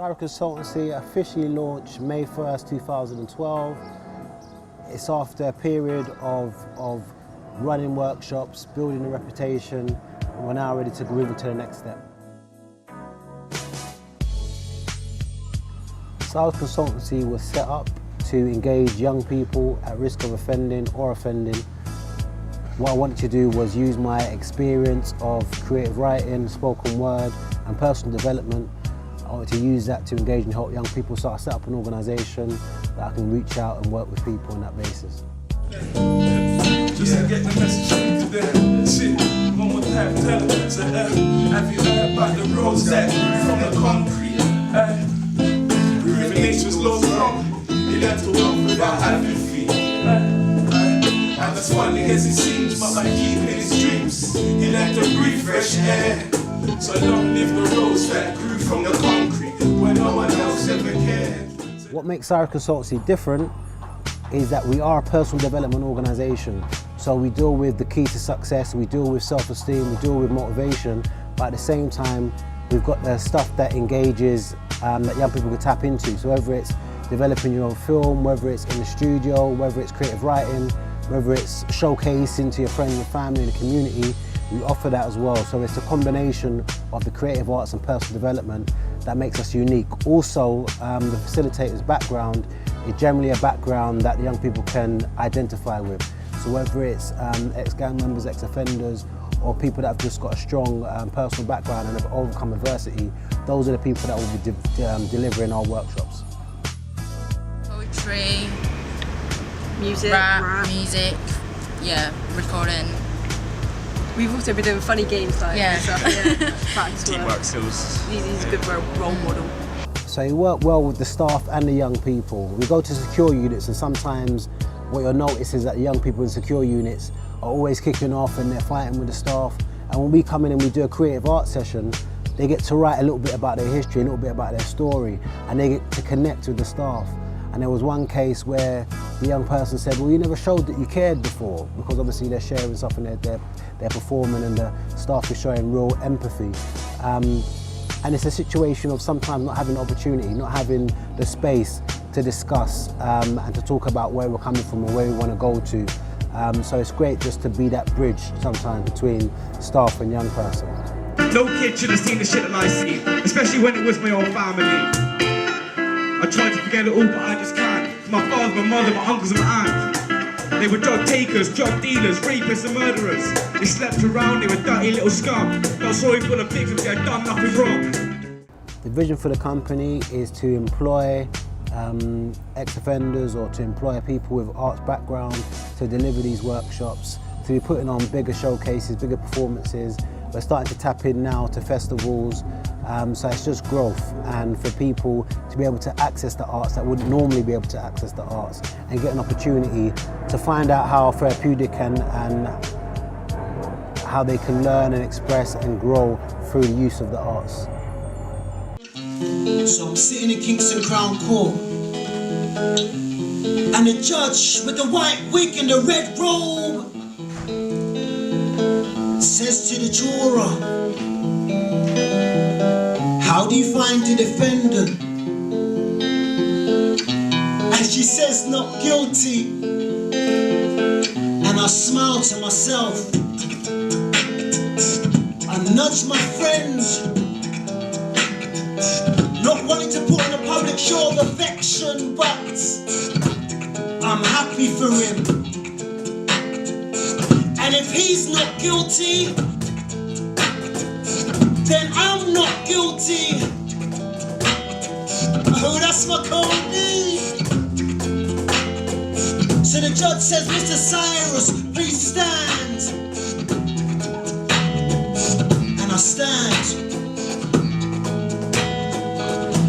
Syrus Consultancy officially launched May 1st, 2012. It's after a period of running workshops, building a reputation, and we're now ready to move into the next step. Syrus Consultancy was set up to engage young people at risk of offending or offending. What I wanted to do was use my experience of creative writing, spoken word and personal development. I wanted to use that to engage and help young people, so I set up an organisation that I can reach out and work with people on that basis. Just to get the message to them, shit, one more time, tell them to have you heard about the roads that grew from the concrete? Proving nature's laws wrong, you learn to walk without having feet. And as funny as it seems, but by keeping his dreams, he learned to breathe fresh air. So long live the roads that grew from the concrete when no one else ever cared. What makes Syrus Consultancy different is that we are a personal development organisation. So we deal with the key to success, we deal with self-esteem, we deal with motivation, but at the same time we've got the stuff that engages, that young people can tap into. So whether it's developing your own film, whether it's in the studio, whether it's creative writing, whether it's showcasing to your friends and family and the community, we offer that as well. So it's a combination of the creative arts and personal development that makes us unique. Also, the facilitator's background is generally a background that the young people can identify with. So whether it's ex-gang members, ex-offenders, or people that have just got a strong personal background and have overcome adversity, those are the people that will be delivering our workshops. Poetry, music, rap, music, yeah, recording. We've also been doing funny games like stuff, practice teamwork skills. He's a good role model. So you work well with the staff and the young people. We go to secure units, and sometimes what you'll notice is that the young people in secure units are always kicking off and they're fighting with the staff. And when we come in and we do a creative arts session, they get to write a little bit about their history, a little bit about their story, and they get to connect with the staff. And there was one case where the young person said, well, you never showed that you cared before, because obviously they're sharing stuff and they're performing, and the staff is showing real empathy. And it's a situation of sometimes not having the opportunity, not having the space to discuss and to talk about where we're coming from and where we want to go to. So it's great just to be that bridge sometimes between staff and young person. No kid should have seen the shit that I see, especially when it was my own family. I tried to forget it all, but I just can't. My father, my mother, my uncles and my aunt. They were drug takers, drug dealers, rapists and murderers. They slept around, they were dirty little scum. Felt sorry for the victims, they had done nothing wrong. The vision for the company is to employ ex-offenders or to employ people with arts background to deliver these workshops, to be putting on bigger showcases, bigger performances. We're starting to tap in now to festivals, so it's just growth, and for people to be able to access the arts that wouldn't normally be able to access the arts, and get an opportunity to find out how therapeutic and how they can learn and express and grow through the use of the arts. So I'm sitting in Kingston Crown Court, and the judge with the white wig and the red robe says to the juror, how do you find the defendant? And she says, not guilty. And I smile to myself, I nudge my friends, not wanting to put on a public show of affection, but I'm happy for him. And if he's not guilty, then I'm not guilty. Oh, that's my code. So the judge says, Mr. Syrus, please stand. And I stand.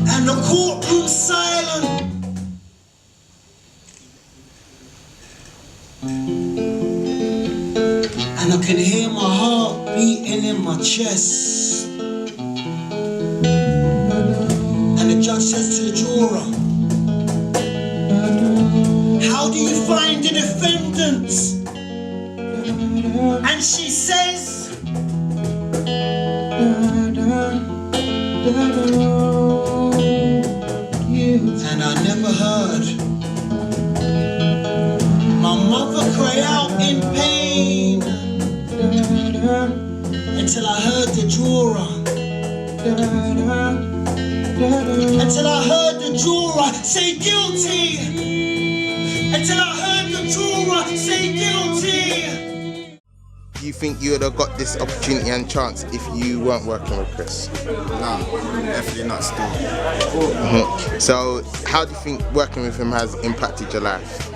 And the courtroom's silent. And I can hear my heart beating in my chest. And the judge says to the juror, how do you find the defendants? And she says, da, da, da, da. cry out in pain until I heard the drawer. Until I heard the drawer say guilty. Until I heard the drawer say guilty. You think you would have got this opportunity and chance if you weren't working with Chris? No, definitely not still. So, how do you think working with him has impacted your life?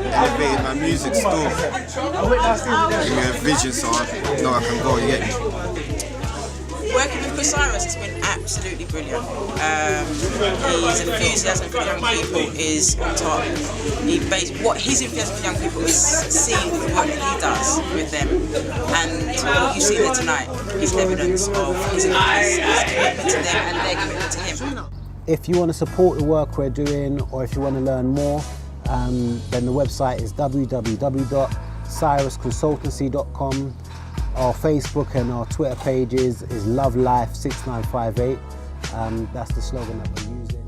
Elevated my music still. Give me a vision so I know I can go yet. Working with Syrus has been absolutely brilliant. His enthusiasm for young people is on top. What his enthusiasm for young people is seeing what he does with them, and what you see there tonight is evidence of his commitment to them and their commitment to him. If you want to support the work we're doing, or if you want to learn more, then the website is www.syrusconsultancy.com. Our Facebook and our Twitter pages is Love Life 6958. That's the slogan that we're using.